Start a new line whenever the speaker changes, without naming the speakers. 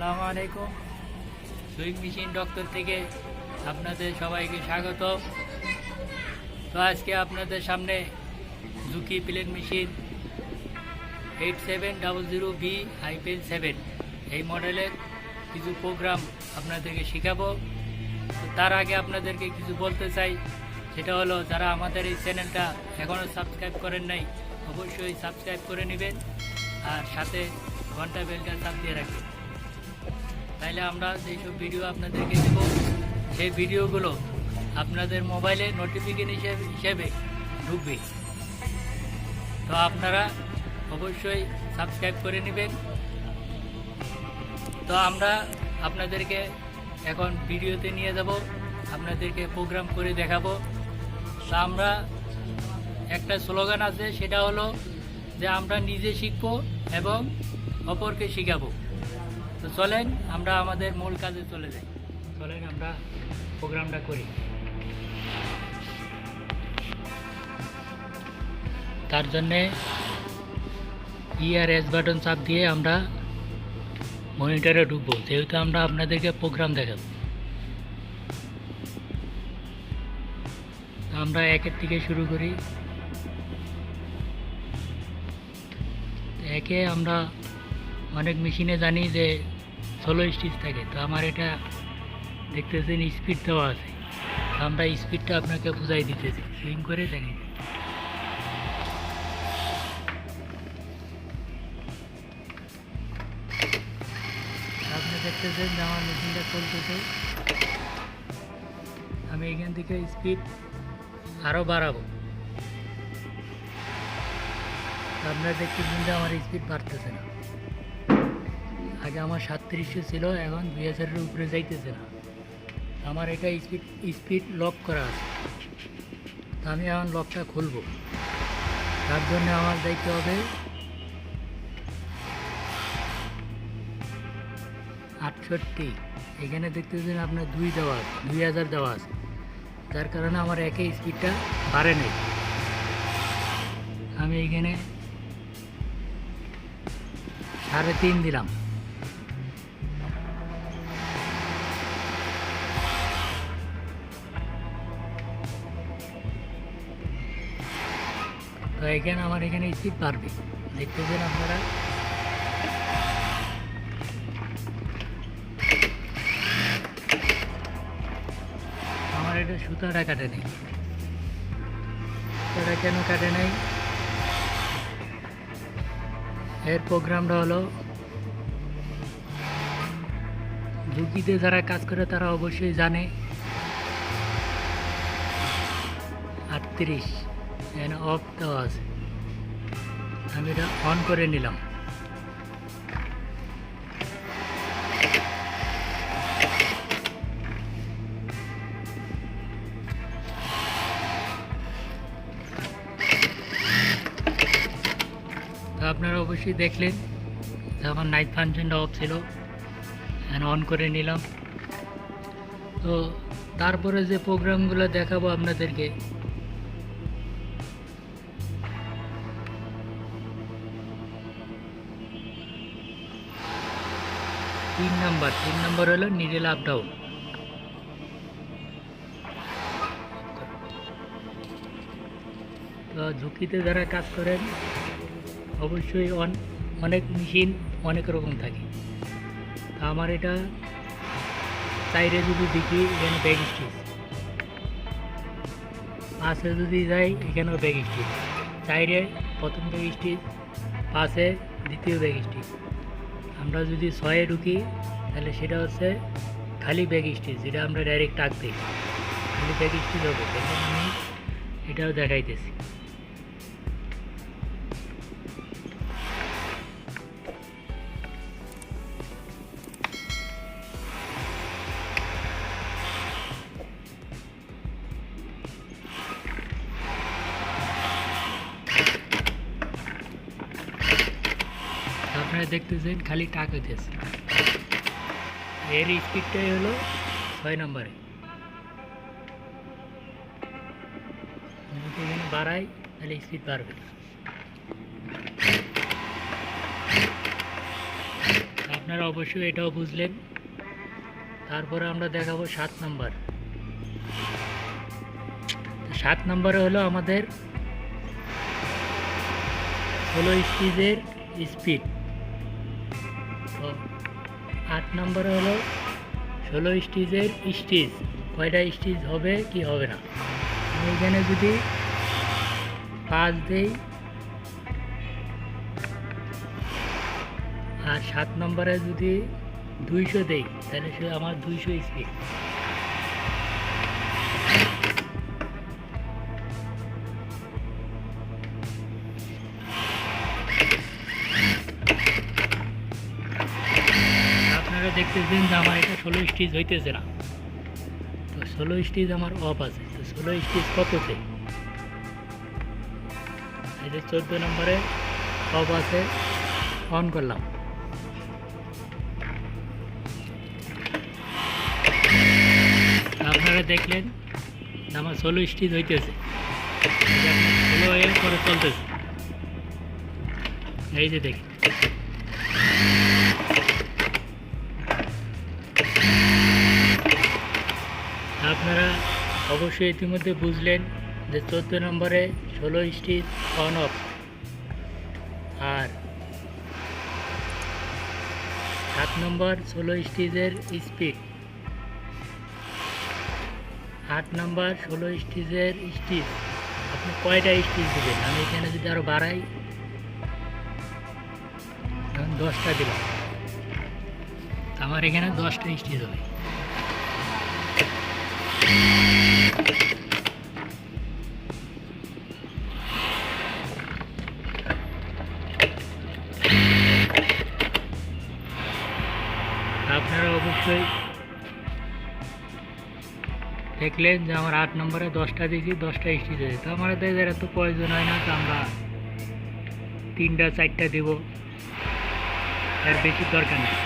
আসসালামু আলাইকুম। Sewing machine doctor থেকে আপনাদের সবাইকে স্বাগত। তো আজকে আপনাদের সামনে জুকি প্লেন মেশিন 8700B-7 এই মডেলের কিছু প্রোগ্রাম আপনাদেরকে শেখাবো। তো তার আগে আপনাদেরকে কিছু বলতে চাই, সেটা হলো যারা আমাদের এই চ্যানেলটা এখনও সাবস্ক্রাইব করেন নাই অবশ্যই সাবস্ক্রাইব করে নেবেন আর সাথে ঘন্টা বেলটা চাপ দিয়ে রাখবেন। তাইলে আমরা যেসব ভিডিও আপনাদেরকে দেব সেই ভিডিওগুলো আপনাদের মোবাইলে নোটিফিকেশন হিসেবে ঢুকবে। তো আপনারা অবশ্যই সাবস্ক্রাইব করে নেবেন। তো আমরা আপনাদেরকে এখন ভিডিওতে নিয়ে যাব, আপনাদেরকে প্রোগ্রাম করে দেখাবো। তো আমরা একটা স্লোগান আছে, সেটা হলো যে আমরা নিজে শিখবো এবং অপরকে শিখাবো। তো চলেন আমরা আমাদের মূল কাজে চলে যাই। চলেন আমরা প্রোগ্রামটা করি। তার জন্যে ER S বাটন চাপ দিয়ে আমরা মনিটরে ঢুকবো, যেহেতু আমরা আপনাদেরকে প্রোগ্রাম দেখাবো। আমরা একের থেকে শুরু করি। একে আমরা অনেক মেশিনে জানি যে 16 স্টিচ থাকে, তো আমার এটা দেখতেছেন স্পিড দেওয়া আছে। আমরা স্পিডটা আপনাকে বুঝাই দিতেছি, সুইং করে দেখি। আপনি দেখতেছেন যে আমার মেশিনটা চলতেছে। আমি এখান থেকে স্পিড আরও বাড়াবো। আপনারা দেখতেছেন যে আমার স্পিড বাড়তেছে না। আগে আমার 3700 ছিল, এখন 2000-এর উপরে যাইতেছে না। আমার এটা স্পিড লক করা আছে। আমি এখন লকটা খুলব। তার জন্য আমার যাইতে হবে 68। এখানে দেখতেছেন আপনার 2 দেওয়া আছে, 2000 দেওয়া আছে, যার কারণে আমার একে স্পিডটা বাড়ে নেই। আমি এখানে 3.5 দিলাম। তো এখানে আমার এখানে স্পিড বাড়বে, দেখতেছেন আপনারা। আমার এটা সুতাটা কাটে নেই। সুতাটা কেন কাটে নাই? এর প্রোগ্রামটা হলো, ঝুঁকিতে যারা কাজ করে তারা অবশ্যই জানে 38 এখানে অফ দেওয়া আছে। আমি এটা অন করে নিলাম। তো আপনারা অবশ্যই দেখলেন যে আমার নাইট ফাংশনটা অফ ছিল, এখন অন করে নিলাম। তো তারপরে যে প্রোগ্রামগুলো দেখাবো আপনাদেরকে, 3 নাম্বার হলো নিডল আপ ডাউন। তো ঝুঁকিতে যারা কাজ করেন অবশ্যই অনেক মেশিন অনেক রকম থাকে। তো আমার এটা সাইডে যদি দেখি, এখানে ব্যাক স্টিচ, পাশে যদি যাই এখানেও ব্যাক স্টিচ, সাইডে প্রথম ব্যাক স্টিচ, পাশে দ্বিতীয় ব্যাক স্টিচ। আমরা যদি 6-এ ঢুকি তাহলে সেটা হচ্ছে খালি ব্যাক স্টিচ, যেটা আমরা ডাইরেক্ট টাক দিই, খালি ব্যাক স্টিচ হবে। দেখুন আমি এটাও দেখাইতেছি। আপনারা দেখতেছেন খালি টাক হইতেছে। এর স্পিডটাই হলো 6 নম্বরে। যদি এখানে বাড়াই তাহলে স্পিড বাড়বে। আপনারা অবশ্যই এটাও বুঝলেন। তারপরে আমরা দেখাবো 7 নম্বর। 7 নম্বরে হলো আমাদের 16 স্টিচের স্পিড। তো 8 নম্বরে হলো 16 স্টিচের স্টিচ, কয়টা স্টিচ হবে কি হবে না। আমি এখানে যদি 5 দেই আর 7 নম্বরে যদি 200 দেই তাহলে সে আমার 200 স্পিড। আপনারা দেখতেছেন যে আমার এটা 16 স্টিচ হইতেছে না। তো 16 স্টিচ আমার অফ আছে। তো 16 স্টিচ কততে? এই যে 14 নম্বরে অফ আছে, অন করলাম। আপনারা দেখলেন আমার 16 স্টিচ হইতেছে, 16 এর পরে চলতেছে। এই যে দেখি আপনারা অবশ্যই ইতিমধ্যে বুঝলেন যে 14 নম্বরে 16 স্টিচ অন অফ, আর 7 নম্বর 16 স্টিচের স্পিড, 8 নম্বর 16 স্টিচের স্টিচ। আপনি কয়টা স্টিচ দেবেন? আমি এখানে যদি আরও বাড়াই, এখন 10টা দিলাম, আমার এখানে 10টা স্টিচ হবে। আপনারা অবশ্যই দেখলেন যে আমার 8 নম্বরে 10টা দিয়েছি, 10টা স্টিচ হয়েছে। তো আমাদের এত প্রয়োজন হয় না, তো আমরা 3টা 4টা দেব, এর বেশি দরকার নেই।